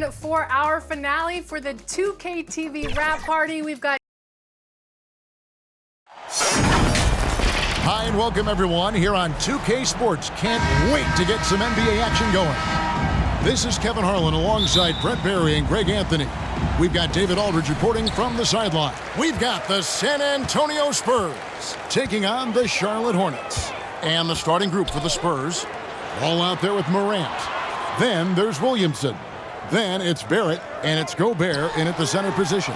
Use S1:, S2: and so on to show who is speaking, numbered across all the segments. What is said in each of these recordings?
S1: on for our finale for the 2K TV wrap party. We've got
S2: Hi and welcome everyone here on 2K Sports. Can't wait to get some NBA action going. This is Kevin Harlan alongside Brett Barry and Greg Anthony. We've got David Aldridge reporting from the sideline. We've got the San Antonio Spurs taking on the Charlotte Hornets. And the starting group for the Spurs, all out there with Morant. Then there's Williamson. Then it's Barrett, and it's Gobert in at the center position.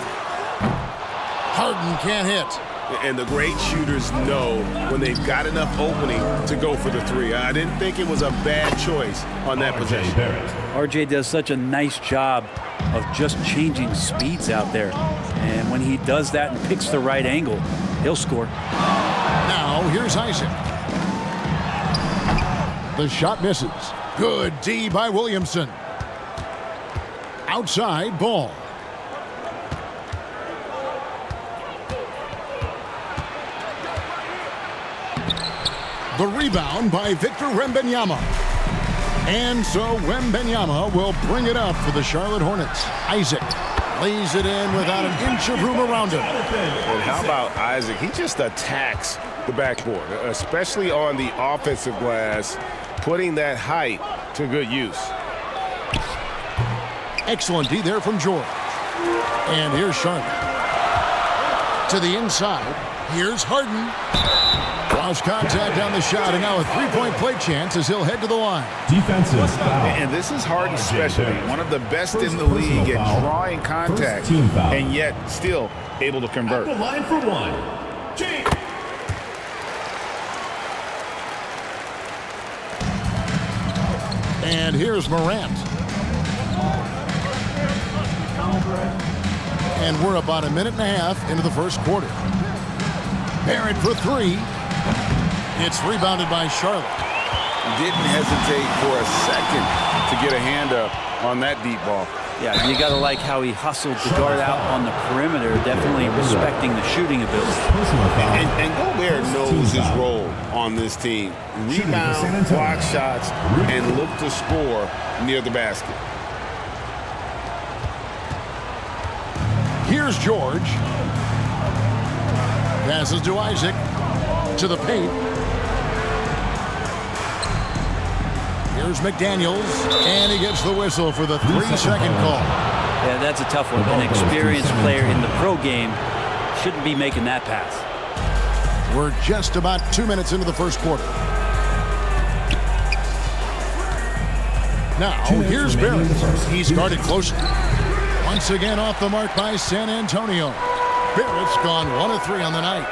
S2: Harden can't hit.
S3: And the great shooters know when they've got enough opening to go for the three. I didn't think it was a bad choice on that possession.
S4: RJ does such a nice job of just changing speeds out there. And when he does that and picks the right angle, he'll score.
S2: Now here's Isaac. The shot misses. Good D by Williamson. Outside ball. The rebound by Victor Wembanyama. And so Wembanyama will bring it up for the Charlotte Hornets. Isaac lays it in without an inch of room around him.
S3: And how about Isaac? He just attacks the backboard, especially on the offensive glass, putting that height to good use.
S2: Excellent D there from George. And here's Charlotte. To the inside. Here's Harden. Lost contact on the shot, and now a three-point play chance as he'll head to the line.
S5: Defensive foul.
S3: And this is Harden's specialty. One of the best in the league at drawing contact, and yet still able to convert.
S5: At the line for one.
S2: And here's Morant. And we're about a minute and a half into the first quarter. Barrett for three. It's rebounded by Charlotte.
S3: Didn't hesitate for a second to get a hand up on that deep ball.
S4: Yeah, you got to like how he hustled the guard out on the perimeter, definitely respecting the shooting ability.
S3: And Gobert knows his role on this team. Rebound, block shots, and look to score near the basket.
S2: Here's George. Passes to Isaac. To the paint. Here's McDaniels, and he gets the whistle for the 3-second call.
S4: Yeah, that's a tough one. An experienced player in the pro game shouldn't be making that pass.
S2: We're just about 2 minutes into the first quarter. Now, here's Barrett. He's guarded closely. Once again off the mark by San Antonio. Barrett's gone 1 of 3 on the night.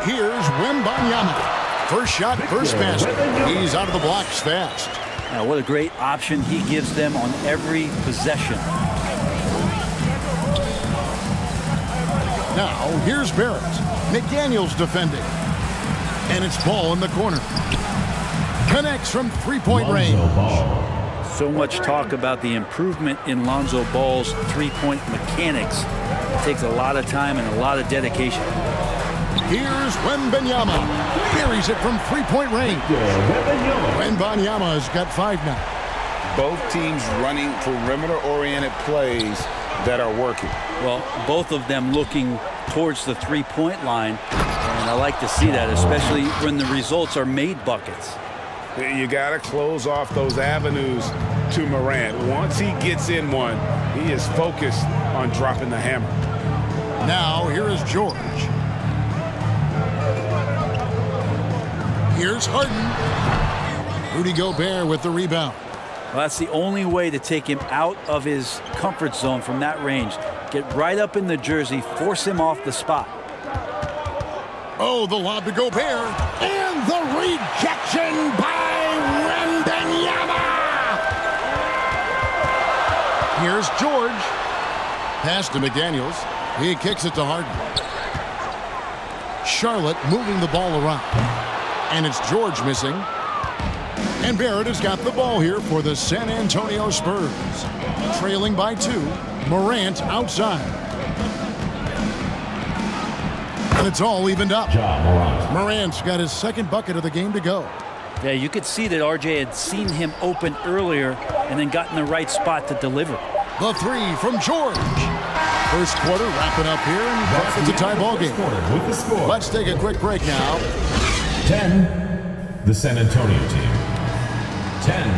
S2: Here's Wembanyama. First shot, first basket. He's out of the blocks fast.
S4: Now, what a great option he gives them on every possession.
S2: Now, here's Barrett. McDaniels defending. And it's Ball in the corner. Connects from three-point range.
S4: So much talk about the improvement in Lonzo Ball's three-point mechanics. It takes a lot of time and a lot of dedication.
S2: Here's Wembanyama. Buries it from three-point range. Wembanyama has got 5 now.
S3: Both teams running perimeter-oriented plays that are working.
S4: Well, both of them looking towards the three-point line. And I like to see that, especially when the results are made buckets.
S3: You got to close off those avenues to Morant. Once he gets in one, he is focused on dropping the hammer.
S2: Now, here is George. Here's Harden. Rudy Gobert with the rebound.
S4: Well, that's the only way to take him out of his comfort zone from that range. Get right up in the jersey, force him off the spot.
S2: Oh, the lob to Gobert. And the rejection by Wembanyama. Here's George. Pass to McDaniels. He kicks it to Harden. Charlotte moving the ball around. And it's George missing. And Barrett has got the ball here for the San Antonio Spurs. Trailing by 2. Morant outside. And it's all evened up. Morant's got his second bucket of the game to go.
S4: Yeah, you could see that RJ had seen him open earlier and then got in the right spot to deliver.
S2: The three from George. First quarter wrapping up here, and it's a tie ball game.
S5: With the score.
S2: Let's take a quick break now.
S5: 10, the San Antonio team. 10.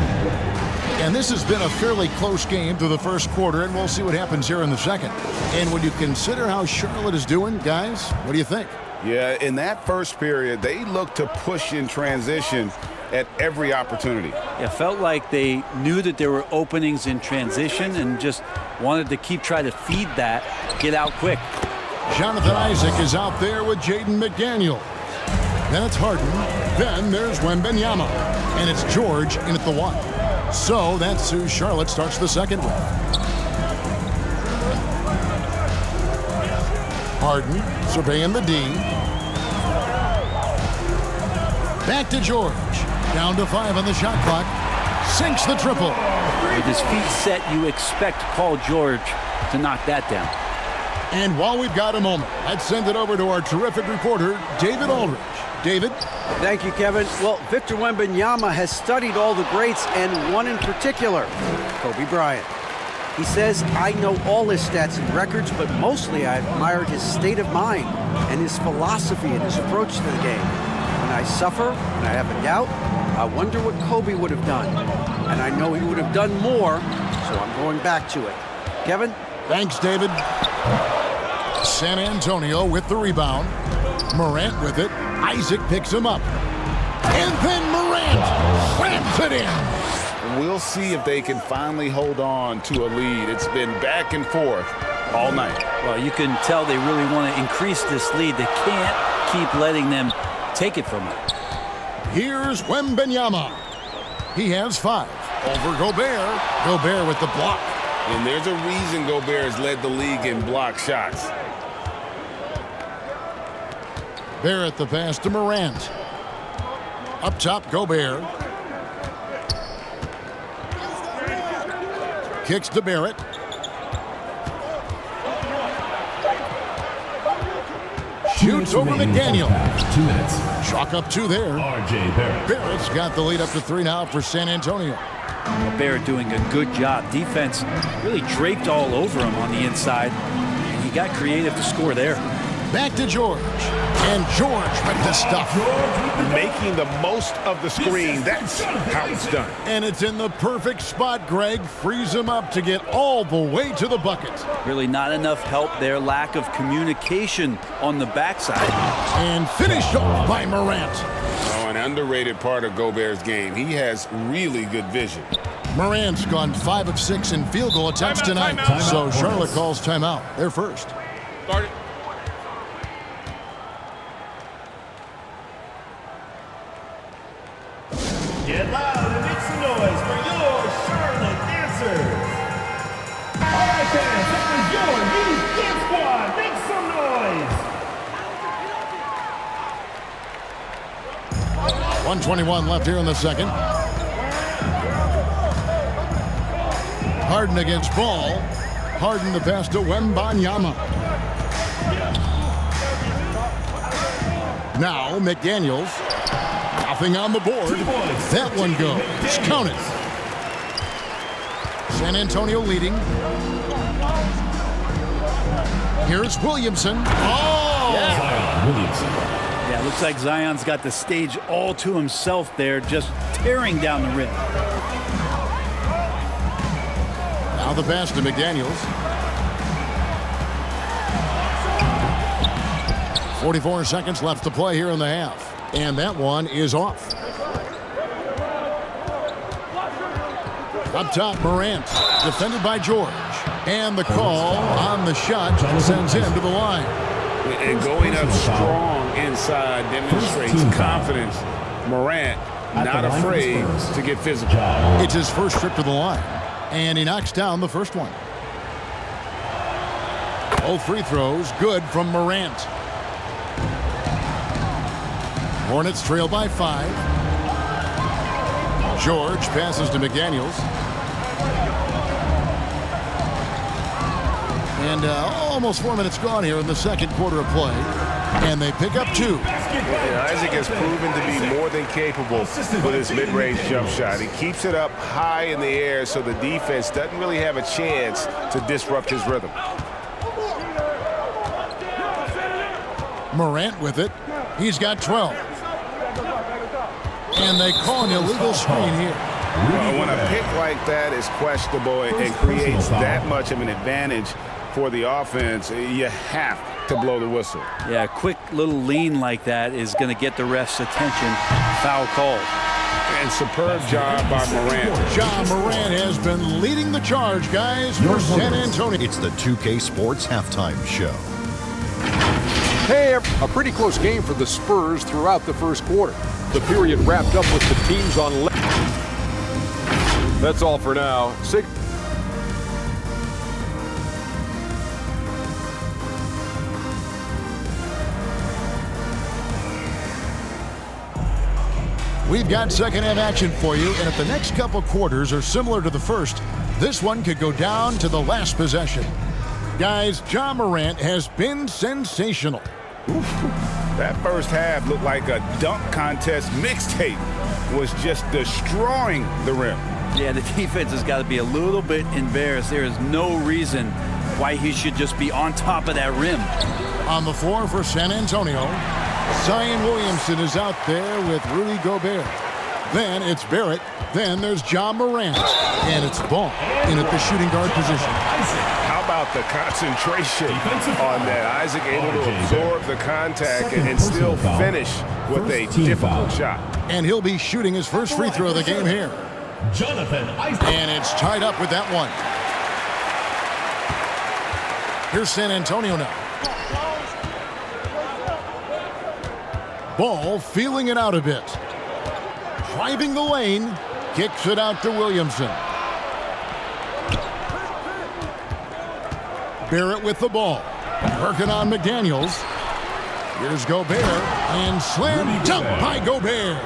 S2: And this has been a fairly close game through the first quarter, and we'll see what happens here in the second. And when you consider how Charlotte is doing, guys, what do you think?
S3: Yeah, in that first period, they looked to push in transition at every opportunity.
S4: It felt like they knew that there were openings in transition and just wanted to keep trying to feed that, get out quick.
S2: Jonathan Isaac is out there with Jaden McDaniel. Then it's Harden. Then there's Wembanyama. And it's George in at the one. So that's who Charlotte starts the second with. Harden surveying the D. Back to George. Down to 5 on the shot clock. Sinks the triple.
S4: With his feet set, you expect Paul George to knock that down.
S2: And while we've got a moment, let's send it over to our terrific reporter, David Aldridge. David?
S6: Thank you, Kevin. Well, Victor Wembanyama has studied all the greats and one in particular, Kobe Bryant. He says, I know all his stats and records, but mostly I admired his state of mind and his philosophy and his approach to the game. When I suffer, when I have a doubt, I wonder what Kobe would have done. And I know he would have done more, so I'm going back to it. Kevin?
S2: Thanks, David. San Antonio with the rebound. Morant with it. Isaac picks him up. And then Morant slams it in.
S3: We'll see if they can finally hold on to a lead. It's been back and forth all night.
S4: Well, you can tell they really want to increase this lead. They can't keep letting them take it from him.
S2: Here's Wembanyama. He has 5. Over Gobert. Gobert with the block.
S3: And there's a reason Gobert has led the league in block shots.
S2: Barrett the pass to Morant. Up top, Gobert. Kicks to Barrett. Shoots over McDaniel.
S5: 2 minutes.
S2: Chalk up 2 there.
S5: RJ Barrett.
S2: Barrett's got the lead up to 3 now for San Antonio.
S4: Barrett doing a good job. Defense really draped all over him on the inside. And he got creative to score there.
S2: Back to George. And George with the stuff.
S3: Making the most of the screen. That's how it's done.
S2: And it's in the perfect spot, Greg. Frees him up to get all the way to the bucket.
S4: Really not enough help there. Lack of communication on the backside.
S2: And finished off by Morant.
S3: Oh, an underrated part of Gobert's game. He has really good vision.
S2: Morant's gone 5 of 6 in field goal attempts tonight. So Charlotte calls timeout. They're first.
S3: Start it.
S7: Get loud and make some noise for your Charlotte dancers. All right, fans, that was your new dance squad. Make some noise.
S2: 1:21 left here in the second. Harden against Ball. Harden the pass to Wembanyama. Now McDaniels. Nothing on the board. That one goes. Count it. San Antonio leading. Here's Williamson. Oh!
S5: Zion Williamson.
S4: Yeah, looks like Zion's got the stage all to himself there, just tearing down the rim.
S2: Now the pass to McDaniels. 44 seconds left to play here in the half. And that one is off. Up top, Morant. Defended by George. And the call on the shot sends him to the line.
S3: And going up strong inside demonstrates confidence. Morant not afraid to get physical.
S2: It's his first trip to the line. And he knocks down the first one. Both free throws good from Morant. Hornets trail by 5. George passes to McDaniels. And almost 4 minutes gone here in the second quarter of play. And they pick up 2.
S3: Yeah, Isaac has proven to be more than capable with his mid-range jump shot. He keeps it up high in the air so the defense doesn't really have a chance to disrupt his rhythm.
S2: Morant with it. He's got 12. And they call an illegal screen here.
S3: Well, when a pick like that is questionable and creates that much of an advantage for the offense, you have to blow the whistle.
S4: Yeah, a quick little lean like that is going to get the ref's attention. Foul call.
S3: And superb job by Morant.
S2: John Morant has been leading the charge, guys, for San Antonio.
S8: It's the 2K Sports Halftime Show.
S9: Hey, a pretty close game for the Spurs throughout the first quarter. The period wrapped up with the teams on left. That's all for now.
S2: We've got second half action for you, and if the next couple quarters are similar to the first, this one could go down to the last possession. Guys, John Morant has been sensational.
S3: That first half looked like a dunk contest mixtape. Was just destroying the rim.
S4: Yeah, the defense has got to be a little bit embarrassed. There is no reason why he should just be on top of that rim.
S2: On the floor for San Antonio, Zion Williamson is out there with Rudy Gobert. Then it's Barrett. Then there's John Morant. And it's Ball in at the shooting guard position.
S3: How about the concentration on that? Isaac able to absorb the contact and still finish with a difficult shot.
S2: And he'll be shooting his first free throw of the game here.
S5: Jonathan Isaac.
S2: And it's tied up with that one. Here's San Antonio now. Ball feeling it out a bit. Driving the lane. Kicks it out to Williamson. Barrett with the ball. Working on McDaniels. Here's Gobert. And slam dunk by Gobert.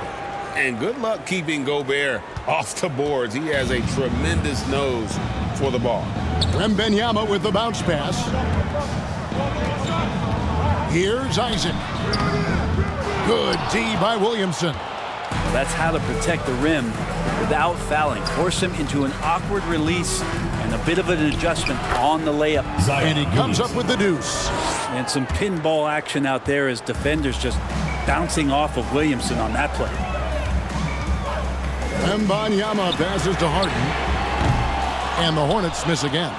S3: And good luck keeping Gobert off the boards. He has a tremendous nose for the ball.
S2: Wembanyama with the bounce pass. Here's Isaac. Good D by Williamson.
S4: That's how to protect the rim without fouling. Force him into an awkward release and a bit of an adjustment on the layup.
S2: And he comes up with the deuce.
S4: And some pinball action out there as defenders just bouncing off of Williamson on that play.
S2: Wembanyama passes to Harden. And the Hornets miss again.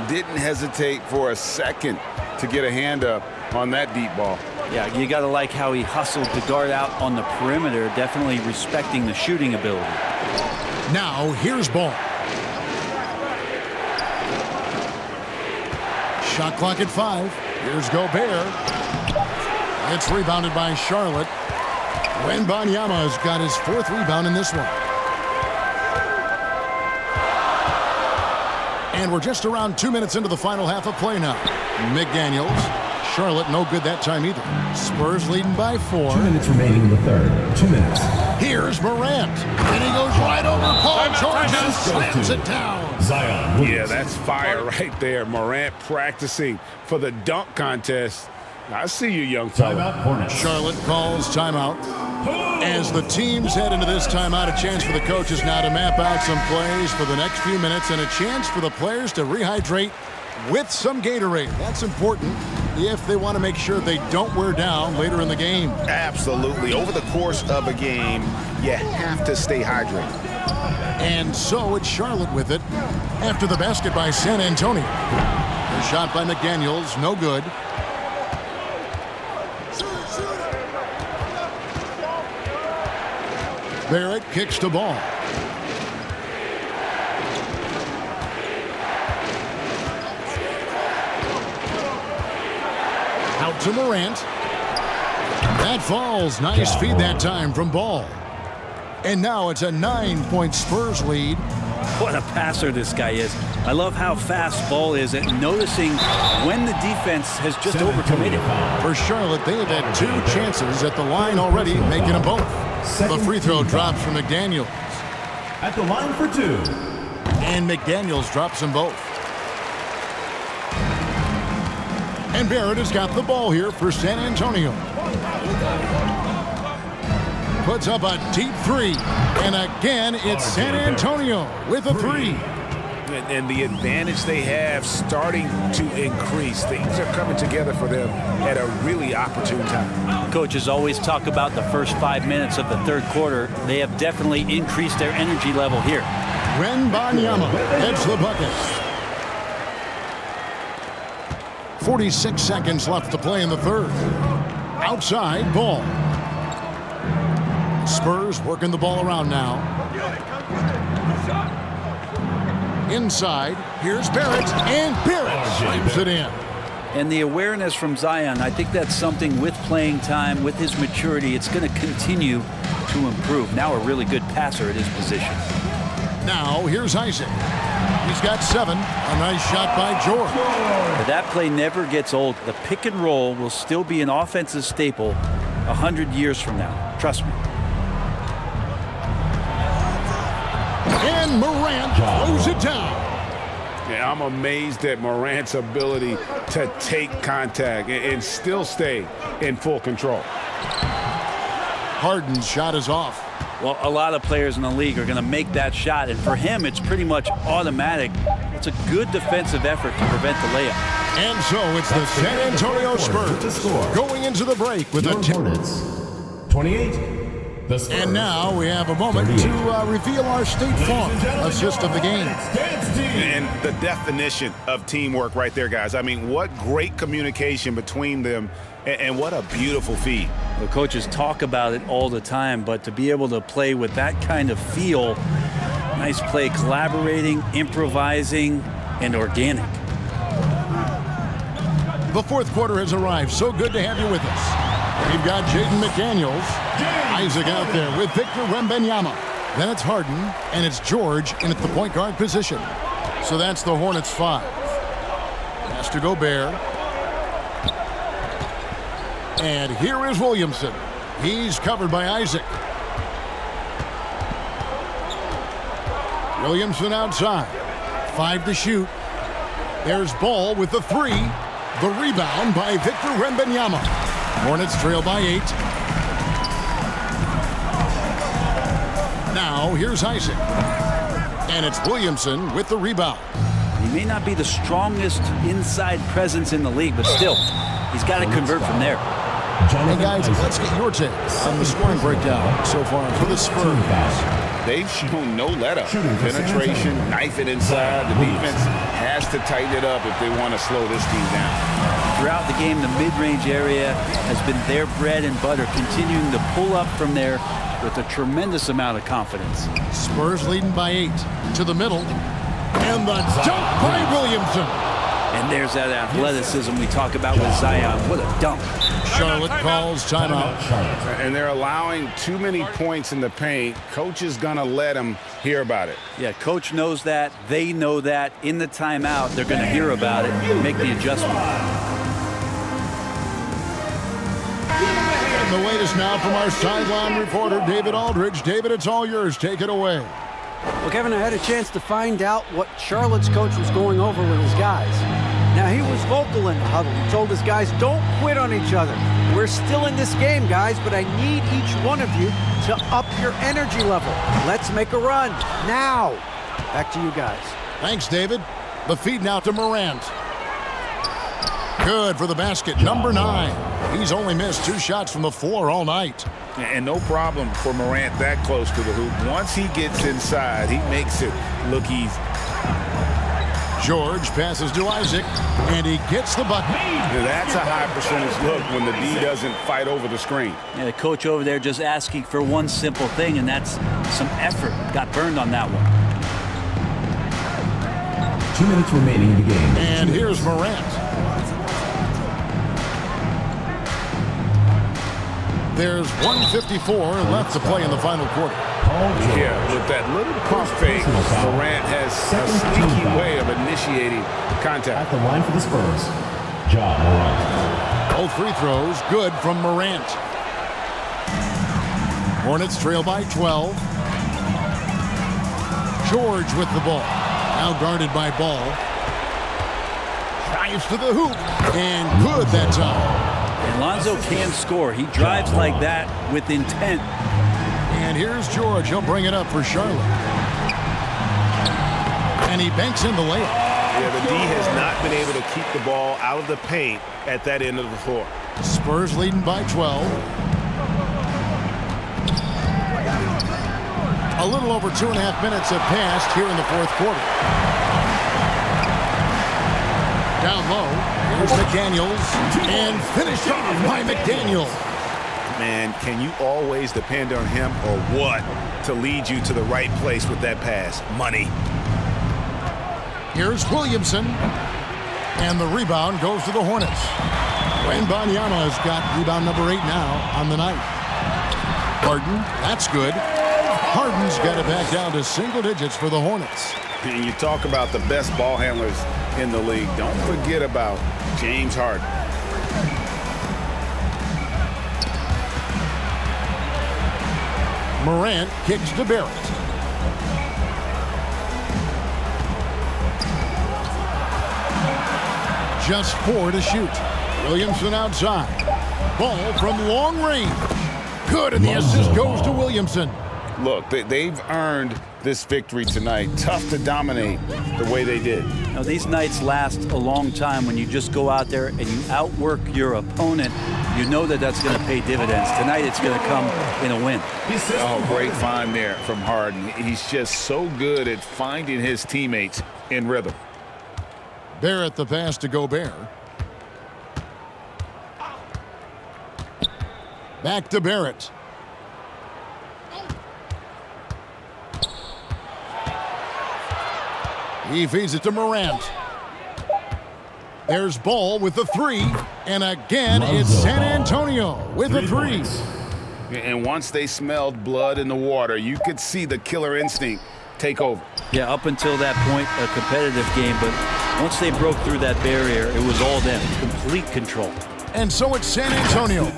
S3: Didn't hesitate for a second to get a hand up on that deep ball.
S4: Yeah, you got to like how he hustled the guard out on the perimeter, definitely respecting the shooting ability.
S2: Now, here's Ball. Shot clock at 5. Here's Gobert. It's rebounded by Charlotte. Wembanyama's got his 4th rebound in this one. And we're just around 2 minutes into the final half of play now. McDaniels. Charlotte no good that time either. Spurs leading by 4.
S5: 2 minutes remaining in the third. 2 minutes.
S2: Here's Morant. And he goes right over Paul George and slams it down.
S5: Zion Williamson.
S3: Yeah, that's fire right there. Morant practicing for the dunk contest. I see you, young fella.
S5: Timeout Hornets.
S2: Charlotte calls timeout. As the teams head into this timeout, a chance for the coaches now to map out some plays for the next few minutes and a chance for the players to rehydrate with some Gatorade. That's important if they want to make sure they don't wear down later in the game.
S3: Absolutely. Over the course of a game, you have to stay hydrated.
S2: And so it's Charlotte with it after the basket by San Antonio. The shot by McDaniels, no good. Barrett kicks the ball. Out to Morant. That falls. Nice feed that time from Ball. And now it's a 9-point Spurs lead.
S4: What a passer this guy is. I love how fast Ball is at noticing when the defense has just overcommitted.
S2: For Charlotte, they have had 2 chances at the line already, making them both. The free throw drops from McDaniels.
S5: At the line for 2.
S2: And McDaniels drops them both. And Barrett has got the ball here for San Antonio. puts up a deep three. And again, it's San Antonio with a three.
S3: And the advantage they have starting to increase. Things are coming together for them at a really opportune time.
S4: Coaches always talk about the first 5 minutes of the third quarter. They have definitely increased their energy level here.
S2: Wembanyama hits the bucket. 46 seconds left to play in the third. Outside ball. Spurs working the ball around now. Inside, here's Barrett, and Barrett slams it in.
S4: And the awareness from Zion, I think that's something with playing time, with his maturity, it's going to continue to improve. Now a really good passer at his position.
S2: Now here's Isaac. He's got 7. A nice shot by George.
S4: But that play never gets old. The pick and roll will still be an offensive staple 100 years from now. Trust me.
S2: And Morant throws it down.
S3: Yeah, I'm amazed at Morant's ability to take contact and still stay in full control.
S2: Harden's shot is off.
S4: Well, a lot of players in the league are going to make that shot, and for him, it's pretty much automatic. It's a good defensive effort to prevent the layup.
S2: And so it's the San Antonio Spurs going into the break with a
S5: Hornets 28. The Spurs,
S2: and now we have a moment to reveal our State Farm assist of the game.
S3: And the definition of teamwork right there, guys. I mean, what great communication between them, and what a beautiful feed.
S4: The coaches talk about it all the time, but to be able to play with that kind of feel, nice play, collaborating, improvising, and organic.
S2: The fourth quarter has arrived. So good to have you with us. We've got Jaden McDaniels, Isaac out there with Victor Wembanyama. Then it's Harden, and it's George in at the point guard position. So that's the Hornets 5. Has to go Bear. And here is Williamson. He's covered by Isaac. Williamson outside. 5 to shoot. There's Ball with the 3. The rebound by Victor Wembanyama. Hornets trail by 8. Now here's Isaac. And it's Williamson with the rebound.
S4: He may not be the strongest inside presence in the league, but still, he's got to convert from there.
S2: Hey guys, let's get your take on the scoring breakdown so far for the Spurs.
S3: They've shown no let-up. Penetration, knife it inside. The defense has to tighten it up if they want to slow this team down.
S4: Throughout the game, the mid-range area has been their bread and butter, continuing to pull up from there with a tremendous amount of confidence.
S2: Spurs leading by 8 to the middle. And the dunk by Williamson.
S4: And there's that athleticism we talk about with Zion. What a dunk.
S2: Charlotte calls timeout.
S3: And they're allowing too many points in the paint. Coach is going to let them hear about it.
S4: Yeah, coach knows that. They know that. In the timeout, they're going to hear about it and make the adjustment.
S2: And the latest now from our sideline reporter, David Aldridge. David, it's all yours. Take it away.
S6: Well, Kevin, I had a chance to find out what Charlotte's coach was going over with his guys. Now, he was vocal in the huddle. He told his guys, don't quit on each other. We're still in this game, guys, but I need each one of you to up your energy level. Let's make a run now. Back to you guys.
S2: Thanks, David. The feed now to Morant. Good for the basket, number 9. He's only missed 2 shots from the floor all night.
S3: And no problem for Morant that close to the hoop. Once he gets inside, he makes it look easy.
S2: George passes to Isaac, and he gets the bucket.
S3: That's a high percentage look when the D doesn't fight over the screen.
S4: Yeah, the coach over there just asking for one simple thing, and that's some effort. Got burned on that one.
S5: 2 minutes remaining in the game.
S2: And here's Morant. There's 1:54 left to play in the final quarter.
S3: Yeah, with that little pump fake, Morant has a sneaky way of initiating contact.
S5: At the line for the Spurs, Ja Morant.
S2: Both free throws good from Morant. Hornets trail by 12. George with the ball. Now guarded by Ball. Drives to the hoop. And good that time.
S4: And Lonzo can score. He drives like that with intent.
S2: Here's George. He'll bring it up for Charlotte. And he banks in the layup.
S3: Yeah, the D has not been able to keep the ball out of the paint at that end of the floor.
S2: Spurs leading by 12. A little over 2.5 minutes have passed here in the fourth quarter. Down low, here's McDaniels, and finished off by McDaniels.
S3: Man, can you always depend on him or what to lead you to the right place with that pass? Money.
S2: Here's Williamson, and the rebound goes to the Hornets. Wembanyama has got rebound number 8 now on the night. Harden, that's good. Harden's got it back down to single digits for the Hornets.
S3: And you talk about the best ball handlers in the league. Don't forget about James Harden.
S2: Morant kicks to Barrett. Just 4 to shoot. Williamson outside. Ball from long range. Good, and the assist goes to Williamson.
S3: Look, they've earned this victory tonight. Tough to dominate the way they did.
S4: Now, these nights last a long time when you just go out there and you outwork your opponent. You know that that's going to pay dividends. Tonight it's going to come in a win.
S3: Oh, great find there from Harden. He's just so good at finding his teammates in rhythm.
S2: Barrett the pass to Gobert. Back to Barrett. He feeds it to Morant. There's Ball with the 3. And again, it's San Antonio with the 3.
S3: And once they smelled blood in the water, you could see the killer instinct take over.
S4: Yeah, up until that point, a competitive game. But once they broke through that barrier, it was all them. Complete control.
S2: And so it's San Antonio.